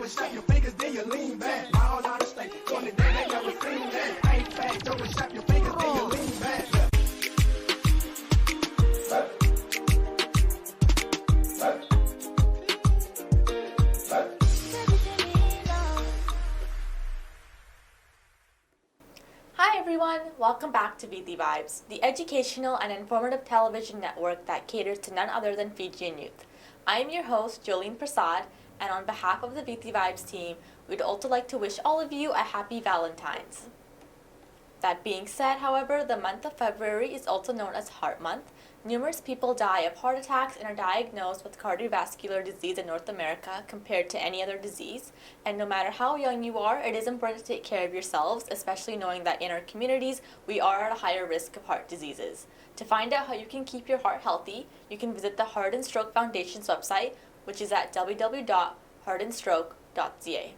and snap your fingers, then you lean back. All out of state, on the day they never seen that. Ain't fast, jump and snap your fingers, then you lean back. Hi everyone, welcome back to Viti Vibes, the educational and informative television network that caters to none other than Fijian youth. I am your host, Jolene Prasad, and on behalf of the Viti Vibes team, we'd also like to wish all of you a happy Valentine's. That being said, however, the month of February is also known as Heart Month. Numerous people die of heart attacks and are diagnosed with cardiovascular disease in North America compared to any other disease. And no matter how young you are, it is important to take care of yourselves, especially knowing that in our communities, we are at a higher risk of heart diseases. To find out how you can keep your heart healthy, you can visit the Heart and Stroke Foundation's website, which is at www.heartandstroke.ca.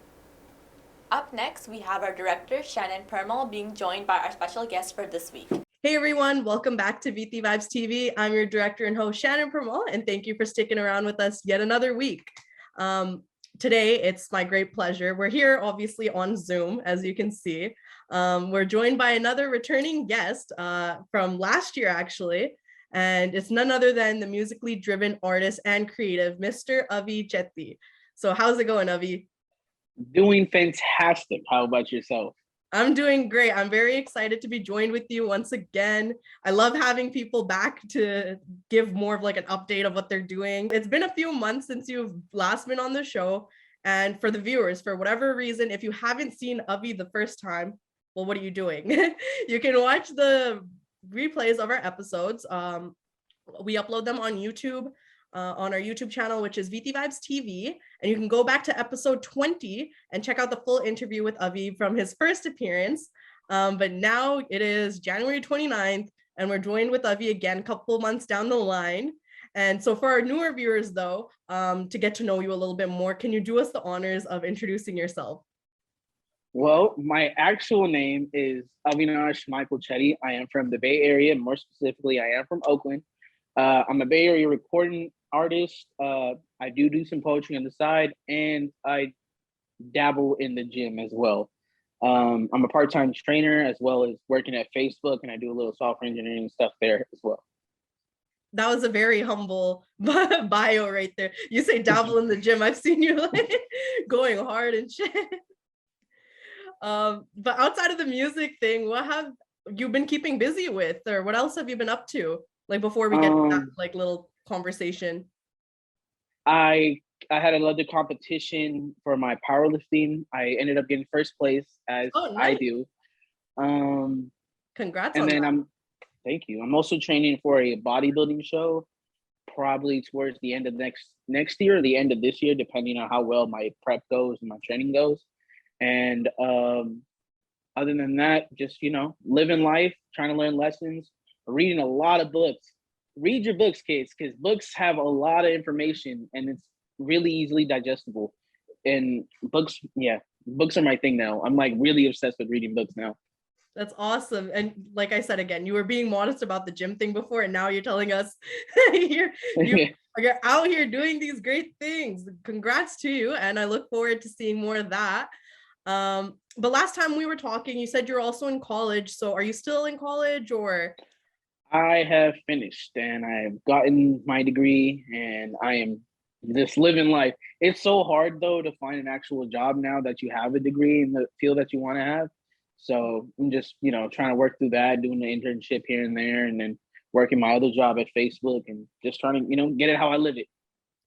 Up next, we have our director, Shannon Permal, being joined by our special guest for this week. Hey everyone, welcome back to Viti Vibes TV. I'm your director and host, Shannon Permal, and thank you for sticking around with us yet another week. Today, it's my great pleasure. We're here obviously on Zoom, as you can see. We're joined by another returning guest from last year, actually, and it's none other than the musically driven artist and creative, Mr. Avi Chetty. So how's it going, Avi? Doing fantastic. How about yourself? I'm doing great. I'm very excited to be joined with you once again. I love having people back to give more of like an update of what they're doing. It's been a few months since you've last been on the show. And for the viewers, for whatever reason, if you haven't seen Avi the first time, well, what are you doing? You can watch the replays of our episodes. We upload them on YouTube. On our YouTube channel, which is Viti Vibes TV. And you can go back to episode 20 and check out the full interview with Avi from his first appearance. But now it is January 29th, and we're joined with Avi again a couple months down the line. And so for our newer viewers, though, to get to know you a little bit more, can you do us the honors of introducing yourself? Well, my actual name is Avinash Michael Chetty. I am from the Bay Area. More specifically, I am from Oakland. I'm a Bay Area recording artist. I do some poetry on the side, and I dabble in the gym as well. I'm a part-time trainer as well as working at Facebook, and I do a little software engineering stuff there as well. That was a very humble bio right there. You say dabble in the gym. I've seen you like going hard and shit. But outside of the music thing, what have you been keeping busy with, or what else have you been up to? Like before we get to that like little conversation. I had another competition for my powerlifting. I ended up getting first place, as nice. I do. Congrats and on then that. Thank you. I'm also training for a bodybuilding show, probably towards the end of next year or the end of this year, depending on how well my prep goes and my training goes. And other than that, just living life, trying to learn lessons, reading a lot of books. Read your books, kids, because books have a lot of information and it's really easily digestible. And books are my thing now. I'm like really obsessed with reading books now. That's awesome. And like I said, again, you were being modest about the gym thing before, and now you're telling us you're out here doing these great things. Congrats to you. And I look forward to seeing more of that. But last time we were talking, you said you're also in college. So are you still in college or? I have finished and I've gotten my degree and I am just living life. It's so hard though to find an actual job now that you have a degree in the field that you want to have. So I'm just, trying to work through that, doing the internship here and there, and then working my other job at Facebook and just trying to, get it how I live it.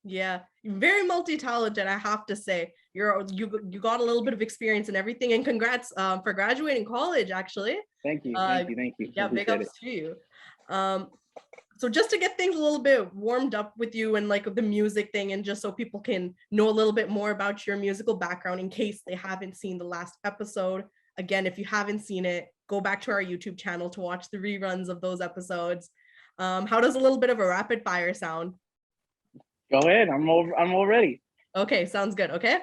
Yeah, very multi-talented, I have to say. You got a little bit of experience in everything, and congrats for graduating college, actually. Thank you. Yeah, big ups to you. So just to get things a little bit warmed up with you and like the music thing, and just so people can know a little bit more about your musical background in case they haven't seen the last episode. Again, if you haven't seen it, go back to our YouTube channel to watch the reruns of those episodes. How does a little bit of a rapid fire sound? Go ahead. I'm all ready. Okay, sounds good. Okay.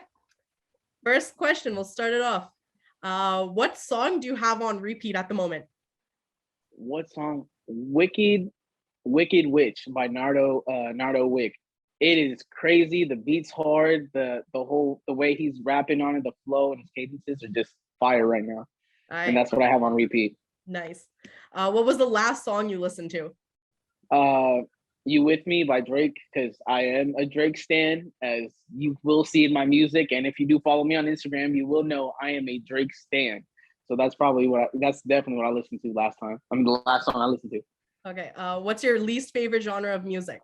First question, we'll start it off. What song do you have on repeat at the moment? What song? Wicked Witch by Nardo Wick. It is crazy. The beat's hard. The way he's rapping on it, the flow and his cadences are just fire right now. All And right, that's what I have on repeat. nice. What was the last song you listened to? You With Me by Drake, because I am a Drake stan, as you will see in my music. And if you do follow me on Instagram, you will know I am a Drake stan. So that's definitely what I listened to last time. I mean, the last song I listened to. Okay. What's your least favorite genre of music?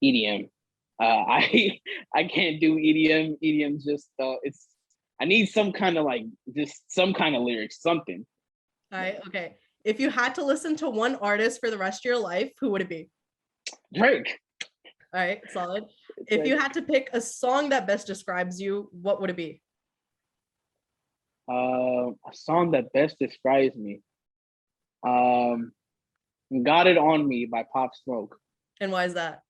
EDM. I can't do EDM. EDM just I need some kind of lyrics, something. All right. Okay. If you had to listen to one artist for the rest of your life, who would it be? Drake. All right, solid. If you had to pick a song that best describes you, what would it be? A song that best describes me. Got It On Me by Pop Smoke. And why is that?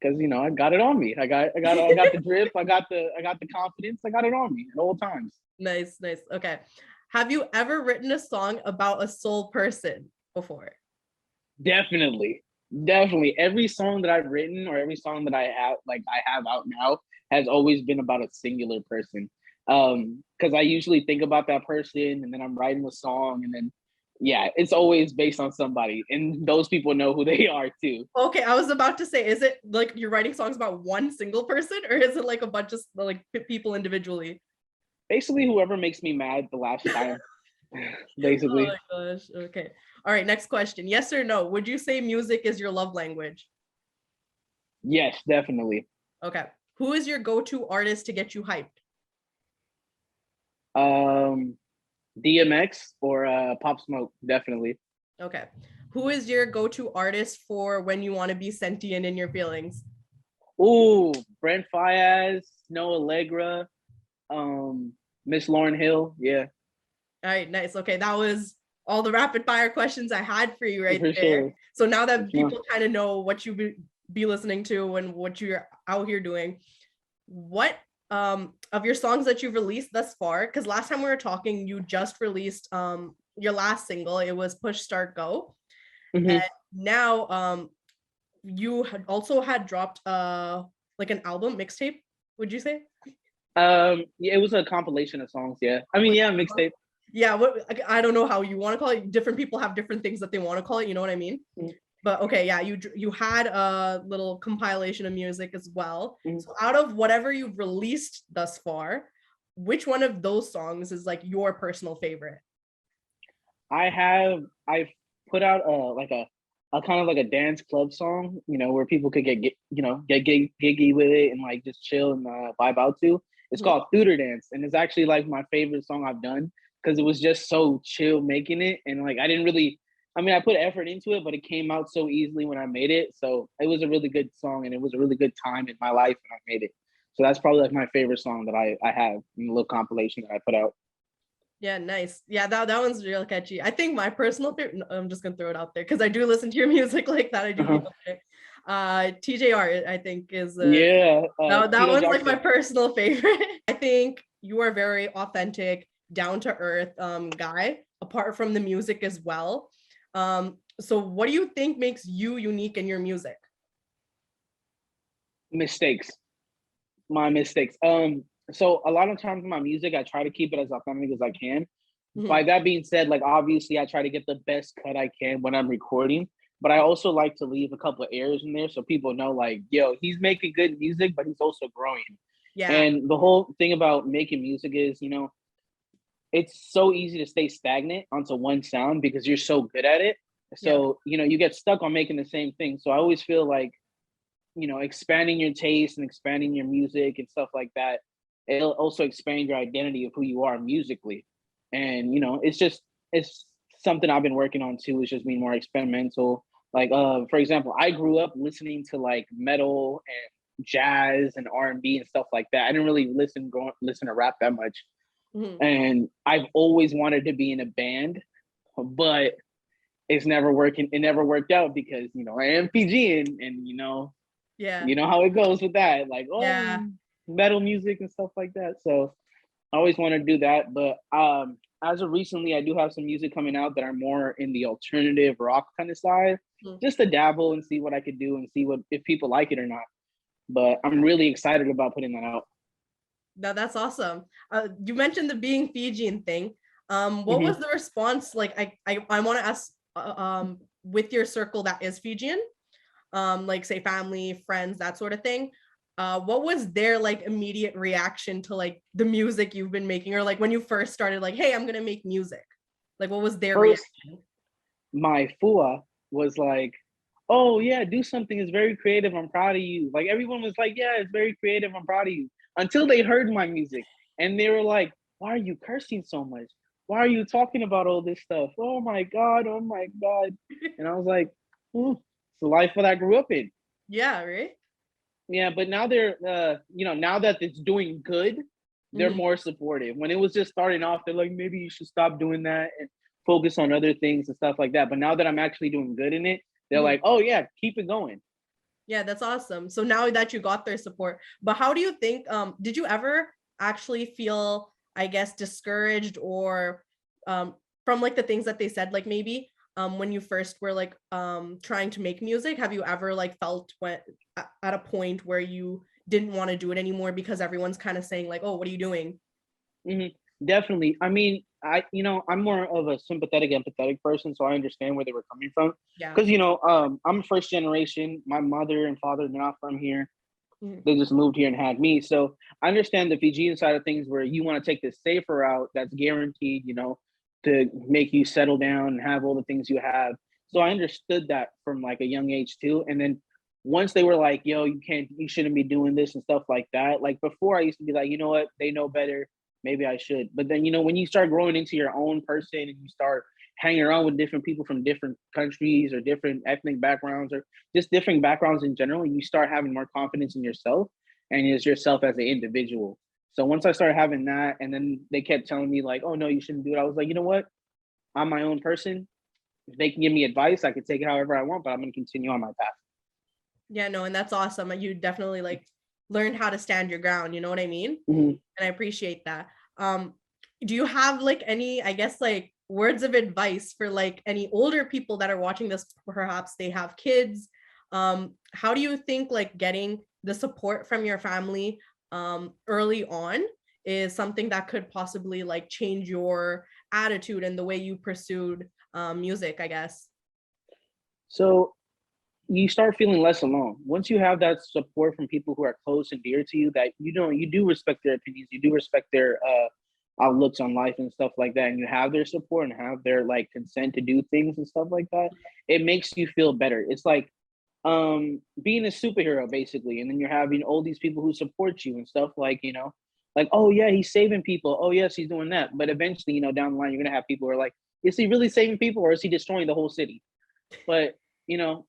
Because I got it on me. I got the drip. I got the confidence. I got it on me at all times. Nice. Okay. Have you ever written a song about a soul person before? Definitely. Every song that I've written or every song that I have out now has always been about a singular person. Because I usually think about that person and then I'm writing a song and then it's always based on somebody and those people know who they are too. Okay, I was about to say, is it like you're writing songs about one single person or is it like a bunch of like people individually? Basically, whoever makes me mad the last time. Basically. Oh my gosh. Okay. All right, next question. Yes or no? Would you say music is your love language? Yes, definitely. Okay. Who is your go-to artist to get you hyped? DMX or Pop Smoke, definitely. Okay. Who is your go-to artist for when you want to be sentient in your feelings? Ooh, Brent Faiyaz, Snow Allegra, Miss Lauryn Hill. Yeah. All right, nice. Okay, that was all the rapid fire questions I had for you right For there. sure. So now that people kind of know what you be listening to and what you're out here doing, what of your songs that you've released thus far, because last time we were talking, you just released your last single. It was Push Start Go. Mm-hmm. And now you had also dropped like an album mixtape, would you say? It was a compilation of songs. Yeah, I mean, yeah, mixtape. Yeah, I don't know how you want to call it. Different people have different things that they want to call it. You know what I mean? Mm-hmm. But okay, yeah, you had a little compilation of music as well. Mm-hmm. So out of whatever you've released thus far, which one of those songs is like your personal favorite? I've put out a kind of like a dance club song, where people could get giggy with it and like just chill and vibe out to. It's called Theater Dance, and it's actually like my favorite song I've done because it was just so chill making it, and like I put effort into it, but it came out so easily when I made it. So it was a really good song, and it was a really good time in my life when I made it. So that's probably like my favorite song that I have in a little compilation that I put out. Yeah, nice. Yeah, that one's real catchy. I think my personal favorite, I'm just gonna throw it out there because I do listen to your music like that. I do. TJR, I think is that one's Jackson. Like my personal favorite. I think you are very authentic, down to earth guy, apart from the music as well. So what do you think makes you unique in your music? My mistakes. So a lot of times in my music, I try to keep it as authentic as I can. Mm-hmm. By that being said, like obviously I try to get the best cut I can when I'm recording, but I also like to leave a couple of errors in there so people know like, yo, he's making good music, but he's also growing. Yeah. And the whole thing about making music is, it's so easy to stay stagnant onto one sound because you're so good at it. So, you get stuck on making the same thing. So I always feel like, expanding your taste and expanding your music and stuff like that, it'll also expand your identity of who you are musically. And, it's something I've been working on too, is just being more experimental. Like, for example, I grew up listening to like metal and jazz and R&B and stuff like that. I didn't really listen to rap that much. Mm-hmm. And I've always wanted to be in a band, but it's never working. It never worked out because, I am Fijian and, you know how it goes with that, like, metal music and stuff like that. So I always want to do that, but as of recently, I do have some music coming out that are more in the alternative rock kind of side, Mm. just to dabble and see what I could do and see what if people like it or not. But I'm really excited about putting that out. That's awesome. You mentioned the being Fijian thing. What Mhm. was the response like? I want to ask with your circle that is Fijian, like say family, friends, that sort of thing. What was their like immediate reaction to like the music you've been making, or like when you first started, like, hey, I'm gonna make music? Like, what was their First, reaction? my fua was like, "Oh yeah, do something. It's very creative. I'm proud of you." Like everyone was like, "Yeah, it's very creative. I'm proud of you." Until they heard my music and they were like, "Why are you cursing so much? Why are you talking about all this stuff? Oh my god, oh my god!" And I was like, "It's the life that I grew up in." Yeah, right. Yeah, but now they're, now that it's doing good, they're Mhm. more supportive. When it was just starting off, they're like, maybe you should stop doing that and focus on other things and stuff like that. But now that I'm actually doing good in it, they're Mhm. like, oh yeah, keep it going. Yeah, that's awesome. So now that you got their support, but how do you think, did you ever actually feel, I guess, discouraged or um from like the things that they said, like maybe when you first were like trying to make music, have you ever like felt when at a point where you didn't want to do it anymore because everyone's kind of saying like, oh, what are you doing? Hmm. Definitely. I mean, I'm more of a sympathetic, empathetic person, so I understand where they were coming from. Yeah. Because I'm first generation. My mother and father, they're not from here. Mhm. They just moved here and had me. So I understand the Fijian side of things where you want to take the safer route that's guaranteed, to make you settle down and have all the things you have. So I understood that from like a young age too. And then once they were like, yo, you shouldn't be doing this and stuff like that. Like before I used to be like, you know what, they know better. Maybe I should. But then, when you start growing into your own person and you start hanging around with different people from different countries or different ethnic backgrounds or just different backgrounds in general, you start having more confidence in yourself and as yourself as an individual. So once I started having that, and then they kept telling me like, "Oh no, you shouldn't do it," I was like, you know what? I'm my own person. If they can give me advice, I can take it however I want, but I'm going to continue on my path. Yeah, no, and that's awesome. You definitely like learned how to stand your ground, you know what I mean? Mhm. And I appreciate that. Do you have like any, I guess, like words of advice for like any older people that are watching this? Perhaps they have kids. How do you think like getting the support from your family early on is something that could possibly like change your attitude and the way you pursued music, I guess? So you start feeling less alone once you have that support from people who are close and dear to you, that you do respect their opinions, you do respect their outlooks on life and stuff like that, and you have their support and have their like consent to do things and stuff like that. It makes you feel better. It's like being a superhero basically, and then you're having all these people who support you and stuff like, like, oh yeah, he's saving people, oh yes, he's doing that. But eventually, down the line, you're gonna have people who are like, is he really saving people or is he destroying the whole city? But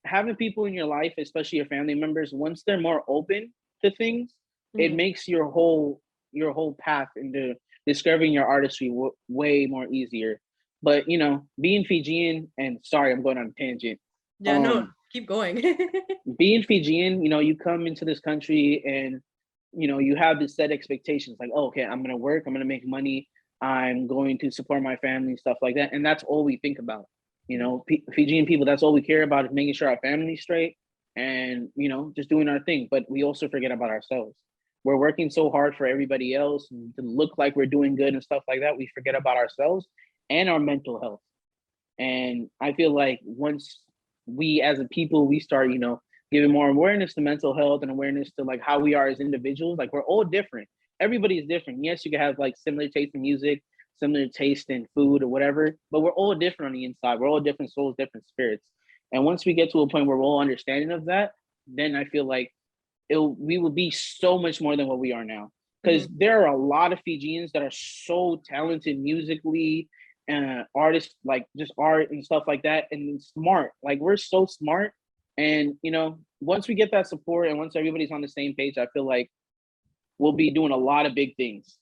having people in your life, especially your family members, once they're more open to things, it Mhm. makes your whole path into discovering your artistry way more easier. But being Fijian, and sorry, I'm going on a tangent. Yeah, no, Um, keep going. being Fijian, you come into this country and you have this set expectations like, oh, okay, I'm gonna work, I'm gonna make money, I'm going to support my family, stuff like that, and that's all we think about. Fijian people, that's all we care about is making sure our family's straight and just doing our thing. But we also forget about ourselves. We're working so hard for everybody else to look like we're doing good and stuff like that. We forget about ourselves and our mental health. And I feel like once we as a people, we start, giving more awareness to mental health and awareness to like how we are as individuals, like we're all different. Everybody is different. Yes, you can have like similar taste in music, similar taste in food or whatever, but we're all different on the inside. We're all different souls, different spirits. And once we get to a point where we're all understanding of that, then I feel like we will be so much more than what we are now. Because Mhm. there are a lot of Fijians that are so talented musically, and artists like just art and stuff like that, and smart. Like we're so smart, and once we get that support and once everybody's on the same page, I feel like we'll be doing a lot of big things.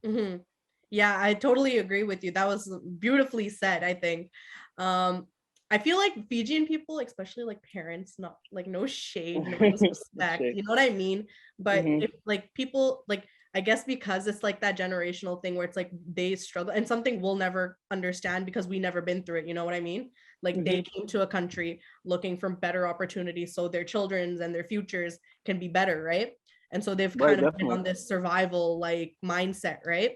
Mhm. Yeah, I totally agree with you. That was beautifully said, I think. Um, I feel like Fijian people, especially like parents, not like no shade, no disrespect, Shit. you know what I mean? But Hmm. if like people like I guess because it's like that generational thing where it's like they struggle and something we'll never understand because we never been through it. You know what I mean? Like they came to a country looking for better opportunities so their children's and their futures can be better, right? And so they've Right, kind of been definitely. on this survival like mindset, right?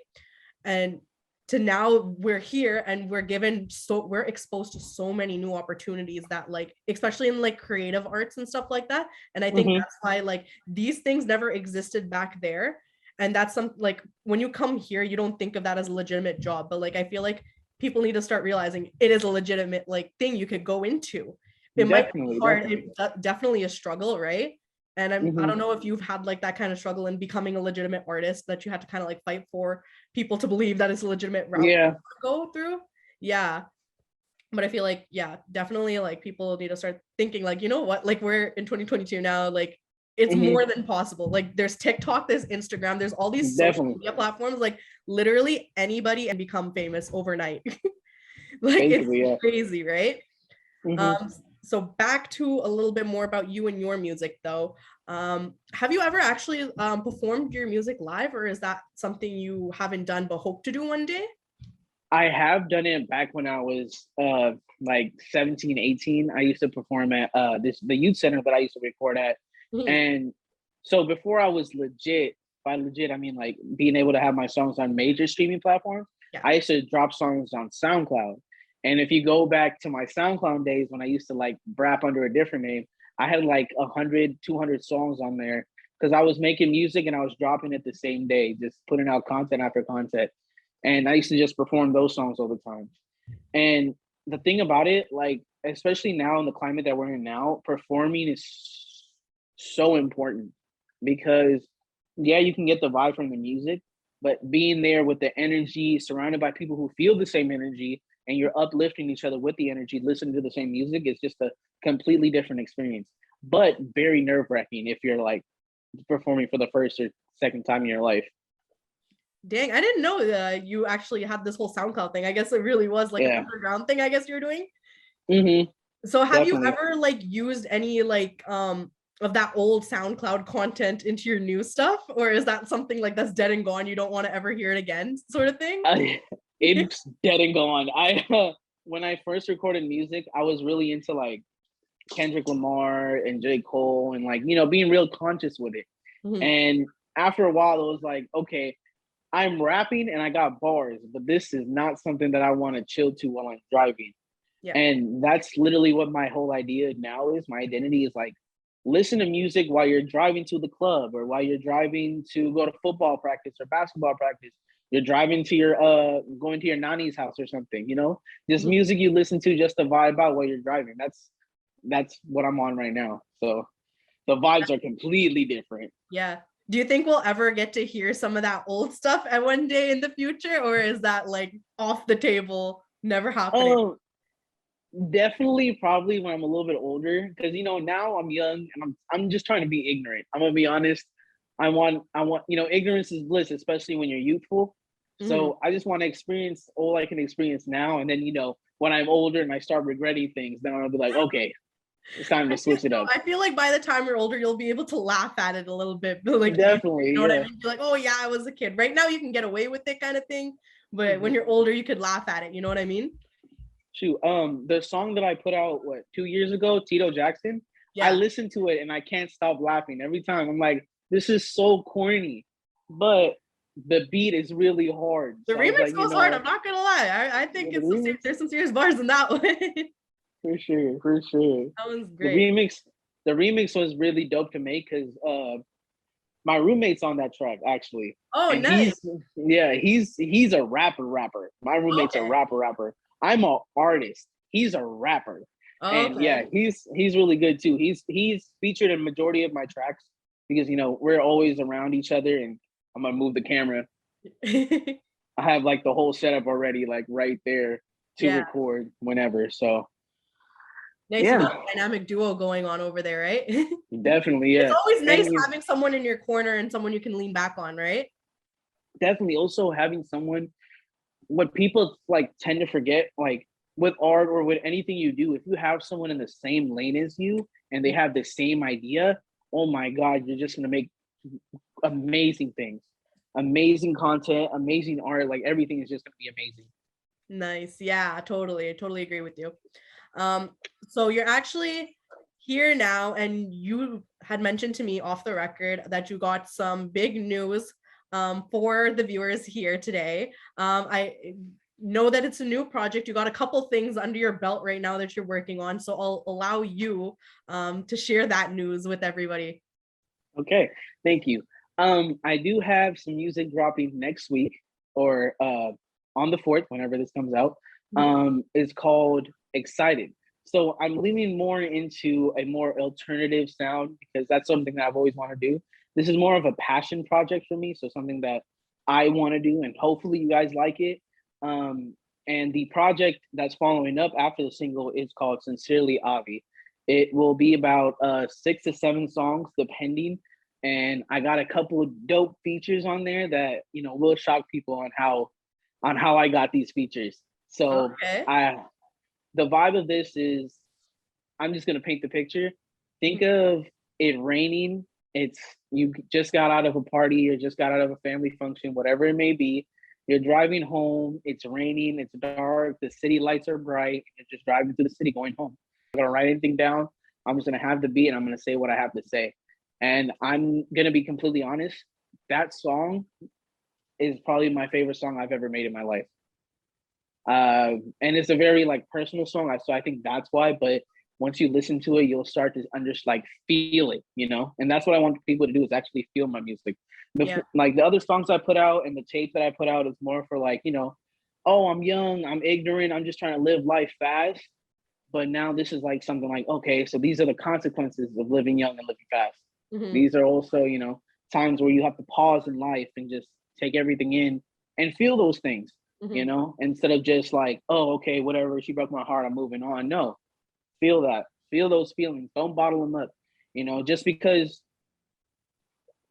And to now we're here and we're exposed to so many new opportunities that like especially in like creative arts and stuff like that. And I think that's why like these things never existed back there. And that's some like when you come here you don't think of that as a legitimate job, but like I feel like people need to start realizing it is a legitimate like thing you could go into. It might be Definitely, hard, definitely. it's definitely a struggle, right? And I Hmm. don't know if you've had like that kind of struggle in becoming a legitimate artist that you had to kind of like fight for people to believe that it's a legitimate route to Yeah. go through. Yeah. But I feel like, yeah, definitely like people need to start thinking like, you know what, like we're in 2022 now, like it's Hmm. more than possible. Like there's TikTok, there's Instagram, there's all these social Definitely. media platforms, like literally anybody can become famous overnight. Like it's Basically, yeah. crazy, right? Hmm. So back to a little bit more about you and your music though. Have you ever actually performed your music live, or is that something you haven't done but hope to do one day? I have done it back when I was like 17, 18. I used to perform at the youth center that I used to record at. Mhm. And so before I was legit, by legit I mean like being able to have my songs on major streaming platforms, Yeah. I used to drop songs on SoundCloud. And if you go back to my SoundCloud days when I used to like rap under a different name, I had like 100, 200 songs on there because I was making music and I was dropping it the same day, just putting out content after content. And I used to just perform those songs all the time. And the thing about it, like, especially now in the climate that we're in now, performing is so important because, yeah, you can get the vibe from the music, but being there with the energy, surrounded by people who feel the same energy, and you're uplifting each other with the energy, listening to the same music, is just a completely different experience, but very nerve wracking if you're like performing for the first or second time in your life. Dang, I didn't know that you actually had this whole SoundCloud thing. I guess it really was like an Yeah. underground thing, I guess you're doing. Mm-hmm. So have you Definitely. ever like used any like of that old SoundCloud content into your new stuff? Or is that something like that's dead and gone? You don't want to ever hear it again, sort of thing? It's dead and gone. I when I first recorded music, I was really into like Kendrick Lamar and J. Cole and like, being real conscious with it. Mhm. And after a while, it was like, okay, I'm rapping and I got bars, but this is not something that I want to chill to while I'm driving. Yeah. And that's literally what my whole idea now is. My identity is like, listen to music while you're driving to the club or while you're driving to go to football practice or basketball practice. You're driving to your going to your nanny's house or something, just Mhm. music you listen to just to vibe out while you're driving. That's what I'm on right now. So the vibes are completely different. Yeah. Do you think we'll ever get to hear some of that old stuff at one day in the future, or is that like off the table, never happening? Um, Definitely, probably when I'm a little bit older, because now I'm young and I'm just trying to be ignorant. I'm gonna be honest. I want ignorance is bliss, especially when you're youthful. Mhm. So I just want to experience all I can experience now, and then when I'm older and I start regretting things, then I'll be like, okay, it's time to switch it up. I feel like by the time you're older, you'll be able to laugh at it a little bit, but like easier, you Definitely, know what I yeah. mean? Be like, oh yeah, I was a kid. Right now, you can get away with it, kind of thing. But when Mhm. you're older, you could laugh at it. You know what I mean? Shoot, the song that I put out 2 years ago, Tito Jackson, I Yeah. listened to it and I can't stop laughing every time. I'm like, this is so corny, but the beat is really hard. The So I was remix like, goes hard. I'm not gonna lie. I think the remix there's some serious bars in that one. for sure, for sure. That one's The great. remix, the remix was really dope to make because my roommate's on that track actually, Oh, and nice. he's a rapper. My roommate's a Okay. rapper. I'm a artist. He's a rapper, and yeah, Okay. he's really good too. He's featured in majority of my tracks because we're always around each other, and I'm gonna move the camera. I have like the whole setup already, like right there to Yeah. record whenever. So Nice. You got yeah, a dynamic duo going on over there, right? definitely, It's yeah, always nice and he's having someone in your corner and someone you can lean back on, right? definitely also having someone. What people like tend to forget, like with art or with anything you do, if you have someone in the same lane as you and they Mhm. have the same idea, oh my god, you're just gonna make amazing things. amazing content, amazing art. Like everything is just gonna be amazing. Nice. Yeah, totally. I totally agree with you. So you're actually here now, and you had mentioned to me off the record that you got some big news for the viewers here today. I know that it's a new project. You got a couple things under your belt right now that you're working on. So I'll allow you to share that news with everybody. Okay, thank you. I do have some music dropping next week or on the 4th, whenever this comes out. It's called Excited. So I'm leaning more into a more alternative sound because that's something that I've always wanted to do. This is more of a passion project for me, so something that I want to do, and hopefully you guys like it. And the project that's following up after the single is called Sincerely Avi. It will be about 6 to 7 songs, depending. And I got a couple of dope features on there that will shock people on how I got these features. So Okay. the vibe of this is, I'm just gonna paint the picture. Think of it raining. It's you just got out of a party or just got out of a family function, whatever it may be. You're driving home. It's raining. It's dark. The city lights are bright. You're just driving through the city going home. I'm not gonna write anything down. I'm just gonna have the beat and I'm gonna say what I have to say. And I'm gonna be completely honest. That song is probably my favorite song I've ever made in my life. And it's a very like personal song, so I think that's why. But once you listen to it, you'll start to feel it, And that's what I want people to do is actually feel my music. Like the other songs I put out and the tape that I put out is more for oh, I'm young, I'm ignorant, I'm just trying to live life fast. But now this is like something like, okay, so these are the consequences of living young and living fast. These are also, times where you have to pause in life and just take everything in and feel those things. Instead of just like, oh, okay, whatever, she broke my heart, I'm moving on. No, feel that, feel those feelings. Don't bottle them up. Just because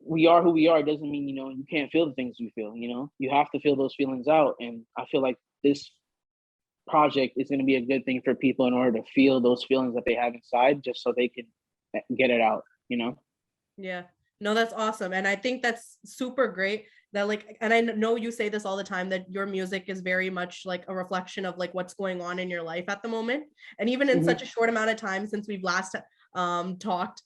we are who we are doesn't mean, you can't feel the things you feel. You have to feel those feelings out. And I feel like this project is going to be a good thing for people in order to feel those feelings that they have inside, just so they can get it out. Yeah. No, that's awesome. And I think that's super great that and I know you say this all the time, that your music is very much like a reflection of like what's going on in your life at the moment. And even in such a short amount of time since we've last talked,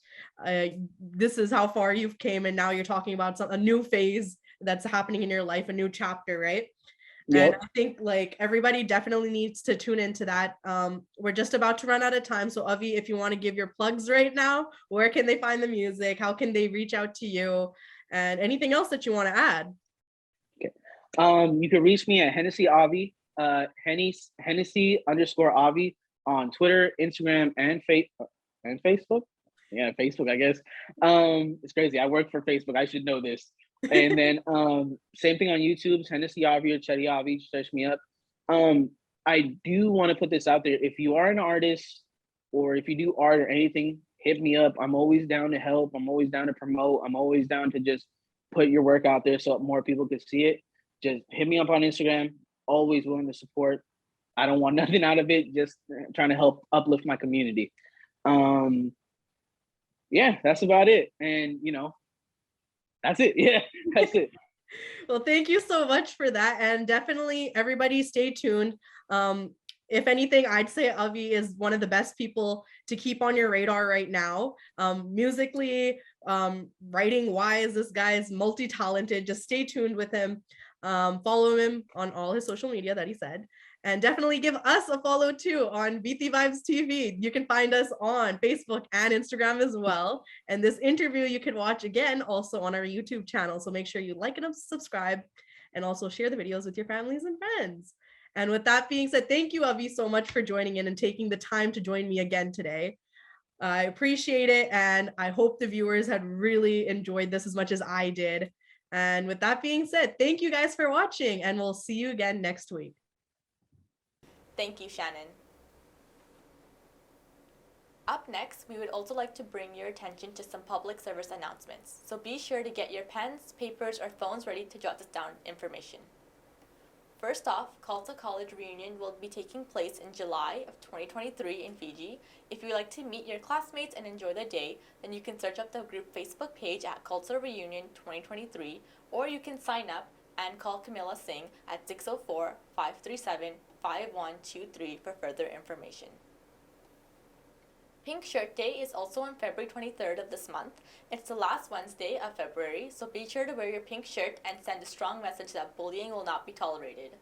this is how far you've came. And now you're talking about a new phase that's happening in your life, a new chapter, right? Yep. And I think like everybody definitely needs to tune into that. We're just about to run out of time. So Avi, if you want to give your plugs right now, where can they find the music? How can they reach out to you? And anything else that you want to add? Okay. You can reach me at Hennessy Avi, Hennessy _ Avi on Twitter, Instagram, and Facebook. Yeah, Facebook, I guess. It's crazy. I work for Facebook. I should know this. And then same thing on YouTube, Hennessy Avi or Chetty Avi, search me up. I do want to put this out there. If you are an artist or if you do art or anything, hit me up. I'm always down to help. I'm always down to promote. I'm always down to just put your work out there so more people can see it. Just hit me up on Instagram. Always willing to support. I don't want nothing out of it. Just trying to help uplift my community. Yeah, that's about it. And that's it. Yeah, that's it. Well, thank you so much for that. And definitely everybody stay tuned. If anything, I'd say Avi is one of the best people to keep on your radar right now. Musically, writing wise, this guy is multi-talented. Just stay tuned with him. Follow him on all his social media that he said. And definitely give us a follow too on Viti Vibes TV. You can find us on Facebook and Instagram as well. And this interview you can watch again also on our YouTube channel. So make sure you like and subscribe and also share the videos with your families and friends. And with that being said, thank you, Avi, so much for joining in and taking the time to join me again today. I appreciate it. And I hope the viewers had really enjoyed this as much as I did. And with that being said, thank you guys for watching, and we'll see you again next week. Thank you, Shannon. Up next, we would also like to bring your attention to some public service announcements, so be sure to get your pens, papers, or phones ready to jot this down information. First off, Culture College reunion will be taking place in July of 2023 in Fiji. If you'd like to meet your classmates and enjoy the day, then you can search up the group Facebook page at Culture Reunion 2023, or you can sign up and call Camilla Singh at 604-537-5123 for further information. Pink Shirt Day is also on February 23rd of this month. It's the last Wednesday of February, so be sure to wear your pink shirt and send a strong message that bullying will not be tolerated.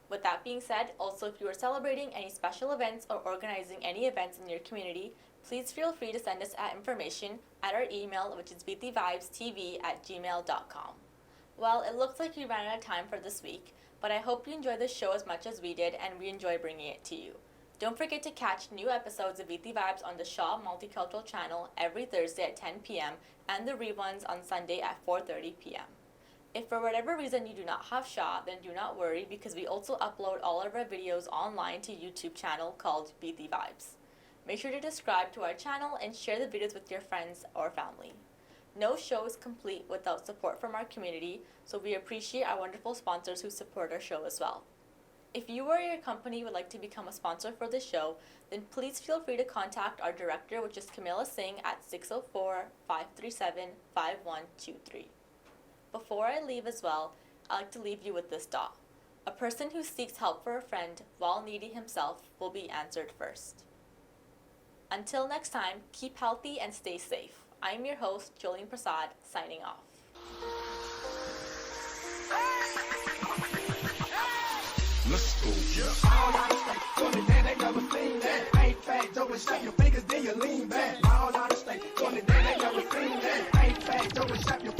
With that being said, also if you are celebrating any special events or organizing any events in your community, please feel free to send us information at our email, which is vitivibestv@gmail.com. Well, it looks like we ran out of time for this week, but I hope you enjoyed the show as much as we did and we enjoy bringing it to you. Don't forget to catch new episodes of Viti Vibes on the Shaw Multicultural channel every Thursday at 10 p.m. and the reruns on Sunday at 4:30 p.m. If for whatever reason you do not have Shaw, then do not worry because we also upload all of our videos online to YouTube channel called Viti Vibes. Make sure to subscribe to our channel and share the videos with your friends or family. No show is complete without support from our community, so we appreciate our wonderful sponsors who support our show as well. If you or your company would like to become a sponsor for the show, then please feel free to contact our director, which is Camilla Singh, at 604-537-5123. Before I leave as well, I'd like to leave you with this thought. A person who seeks help for a friend while needy himself will be answered first. Until next time, keep healthy and stay safe. I'm your host, Jolene Prasad, signing off. Let's go. All out of state, going to they never seen that. Ain't fat, Joe, and shut your fingers, then you lean back. All out of state, going to they never seen that. Ain't fat, Joe, and shut your